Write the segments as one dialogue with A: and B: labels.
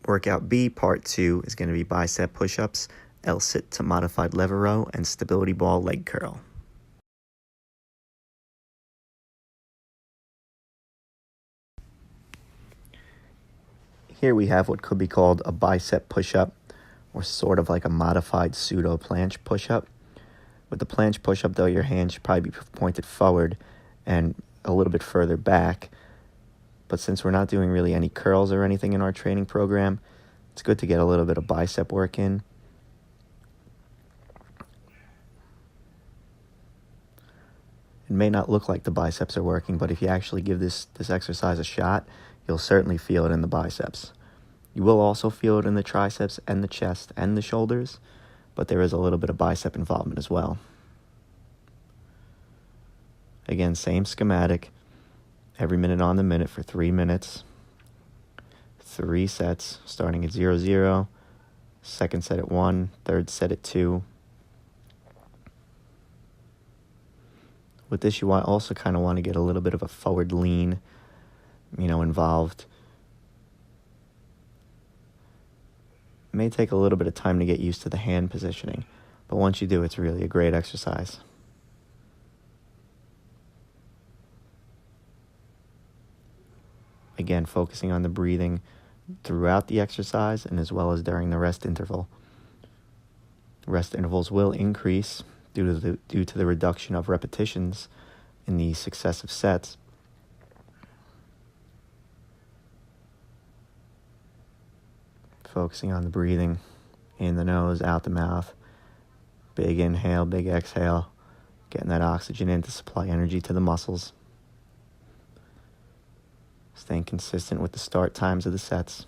A: Workout B, part 2, is going to be bicep push-ups, L-sit to modified lever row, and stability ball leg curl. Here we have what could be called a bicep push-up, or sort of like a modified pseudo planche push-up. With the planche push-up, though, your hand should probably be pointed forward and a little bit further back. But since we're not doing really any curls or anything in our training program, it's good to get a little bit of bicep work in. It may not look like the biceps are working, but if you actually give this exercise a shot, you'll certainly feel it in the biceps. You will also feel it in the triceps and the chest and the shoulders, but there is a little bit of bicep involvement as well. Again, same schematic, every minute on the minute for 3 minutes. 3 sets, starting at 0-0, second set at 1, third set at 2. With this, you also kind of want to get a little bit of a forward lean, involved. It may take a little bit of time to get used to the hand positioning, but once you do, it's really a great exercise. Again, focusing on the breathing throughout the exercise and as well as during the rest interval. Rest intervals will increase due to the reduction of repetitions in the successive sets. Focusing on the breathing in the nose, out the mouth. Big inhale, big exhale. Getting that oxygen in to supply energy to the muscles. Staying consistent with the start times of the sets.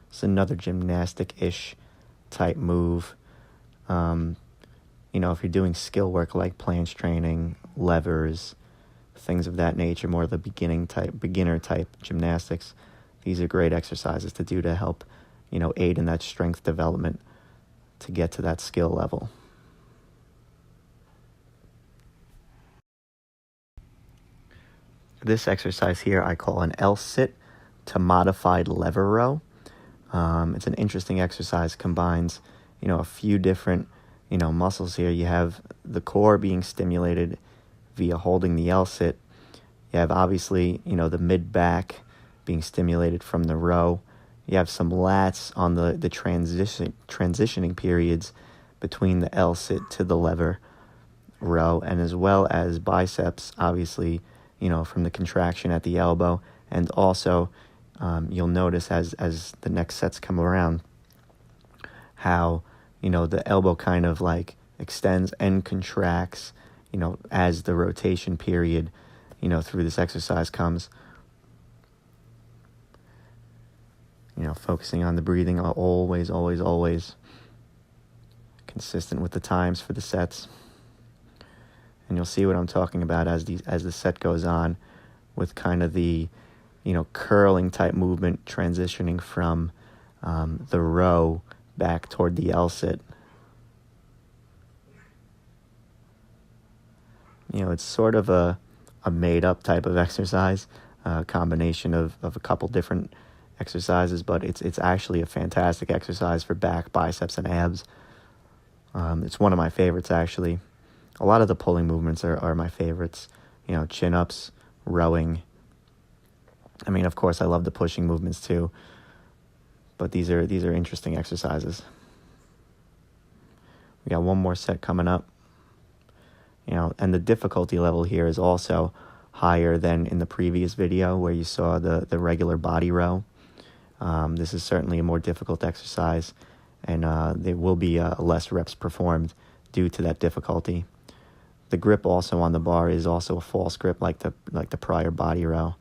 A: It's another gymnastic-ish type move. If you're doing skill work like planche training, levers, things of that nature, more of the beginner type gymnastics, these are great exercises to do to help aid in that strength development to get to that skill level. This exercise here I call an L-sit to modified lever row. It's an interesting exercise, combines, a few different, muscles here. You have the core being stimulated via holding the L-sit. You have obviously, the mid-back being stimulated from the row. You have some lats on the transitioning periods between the L-sit to the lever row, and as well as biceps, obviously, from the contraction at the elbow. And also, you'll notice as the next sets come around, how, the elbow kind of like extends and contracts, as the rotation period, through this exercise comes. Focusing on the breathing, always, always, always consistent with the times for the sets. And you'll see what I'm talking about as the set goes on, with kind of the, curling type movement transitioning from the row back toward the L-sit. It's sort of a made-up type of exercise, a combination of a couple different exercises, but it's actually a fantastic exercise for back, biceps, and abs. It's one of my favorites, actually. A lot of the pulling movements are my favorites. Chin-ups, rowing. Of course, I love the pushing movements too, but these are interesting exercises. We got one more set coming up. And the difficulty level here is also higher than in the previous video where you saw the regular body row. This is certainly a more difficult exercise, and there will be less reps performed due to that difficulty. The grip also on the bar is also a false grip like the prior body row.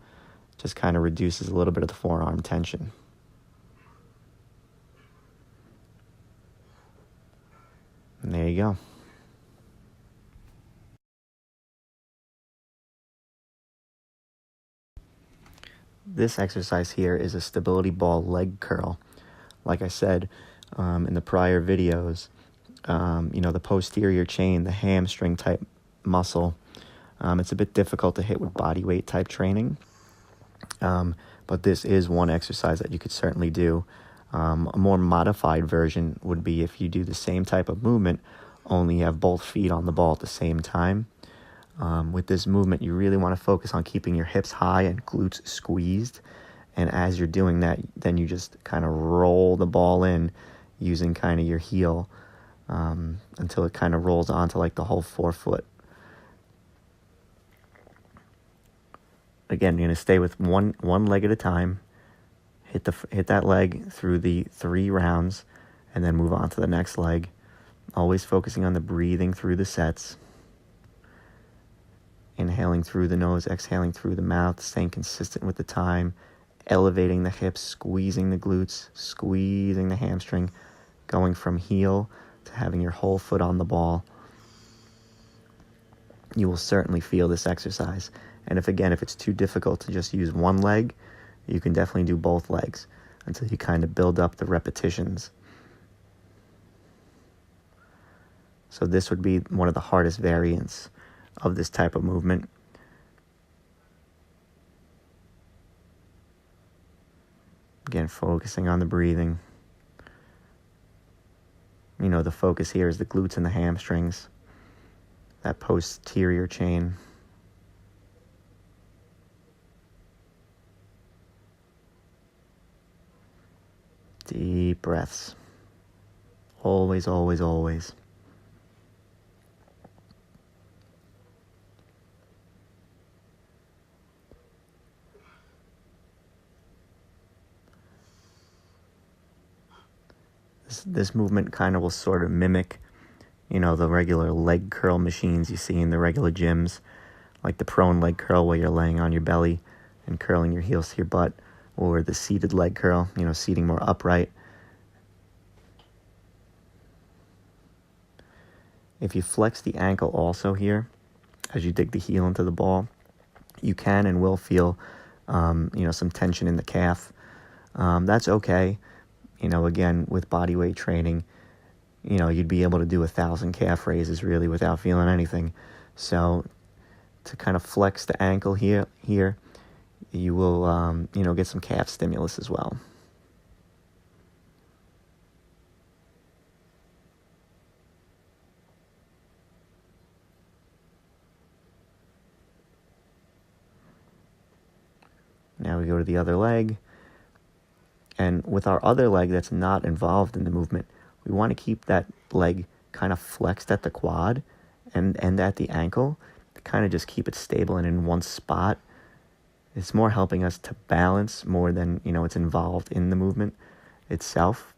A: Just kind of reduces a little bit of the forearm tension. And there you go. this exercise here is a stability ball leg curl. Like I said in the prior videos, the posterior chain, the hamstring type muscle, it's a bit difficult to hit with body weight type training. But this is one exercise that you could certainly do. A more modified version would be if you do the same type of movement, only you have both feet on the ball at the same time. With this movement, you really want to focus on keeping your hips high and glutes squeezed. And as you're doing that, then you just kind of roll the ball in using kind of your heel until it kind of rolls onto like the whole forefoot. Again, you're going to stay with one leg at a time. Hit that leg through the 3 rounds, and then move on to the next leg. Always focusing on the breathing through the sets. Inhaling through the nose, exhaling through the mouth, staying consistent with the time. Elevating the hips, squeezing the glutes, squeezing the hamstring. Going from heel to having your whole foot on the ball. You will certainly feel this exercise. And if it's too difficult to just use one leg, you can definitely do both legs until you kind of build up the repetitions. So this would be one of the hardest variants of this type of movement. Again, focusing on the breathing. The focus here is the glutes and the hamstrings, that posterior chain. Deep breaths. Always, always, always. This movement kind of will sort of mimic, the regular leg curl machines you see in the regular gyms, like the prone leg curl where you're laying on your belly and curling your heels to your butt, or the seated leg curl, seating more upright. If you flex the ankle also here, as you dig the heel into the ball, you can and will feel, some tension in the calf. That's okay. Again, with body weight training, you'd be able to do 1,000 calf raises really without feeling anything. So to kind of flex the ankle here, you will, get some calf stimulus as well. Now we go to the other leg. And with our other leg that's not involved in the movement, we want to keep that leg kind of flexed at the quad and at the ankle to kind of just keep it stable and in one spot. It's more helping us to balance more than, it's involved in the movement itself.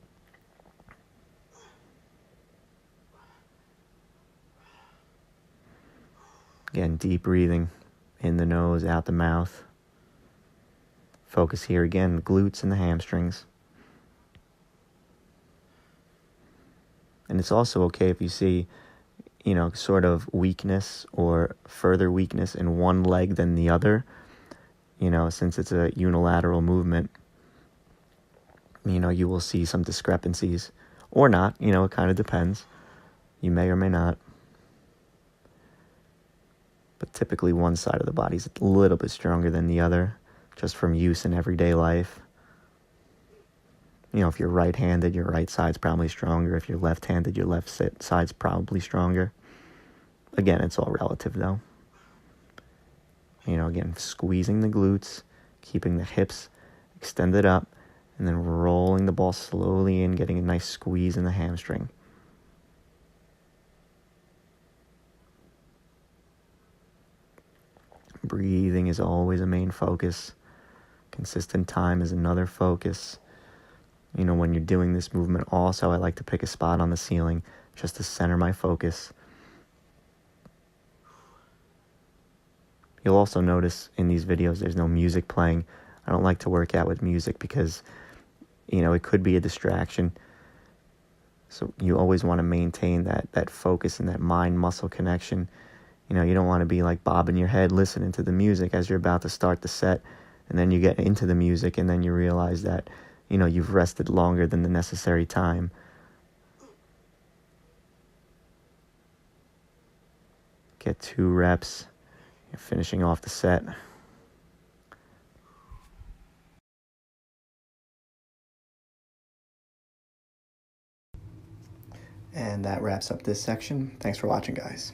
A: Again, deep breathing in the nose, out the mouth. Focus here again, glutes and the hamstrings. And it's also okay if you see, sort of weakness or further weakness in one leg than the other, since it's a unilateral movement, you will see some discrepancies or not, it kind of depends. You may or may not. But typically one side of the body is a little bit stronger than the other, just from use in everyday life. If you're right-handed, your right side's probably stronger. If you're left-handed, your left side's probably stronger. Again, it's all relative, though. Again, squeezing the glutes, keeping the hips extended up, and then rolling the ball slowly in, getting a nice squeeze in the hamstring. Breathing is always a main focus. Consistent time is another focus. When you're doing this movement also, I like to pick a spot on the ceiling just to center my focus. You'll also notice in these videos there's no music playing. I don't like to work out with music because, it could be a distraction. So you always want to maintain that focus and that mind-muscle connection. You don't want to be like bobbing your head listening to the music as you're about to start the set and then you get into the music, and then you realize that, you know, you've rested longer than the necessary time. Get 2 reps. You're finishing off the set. And that wraps up this section. Thanks for watching, guys.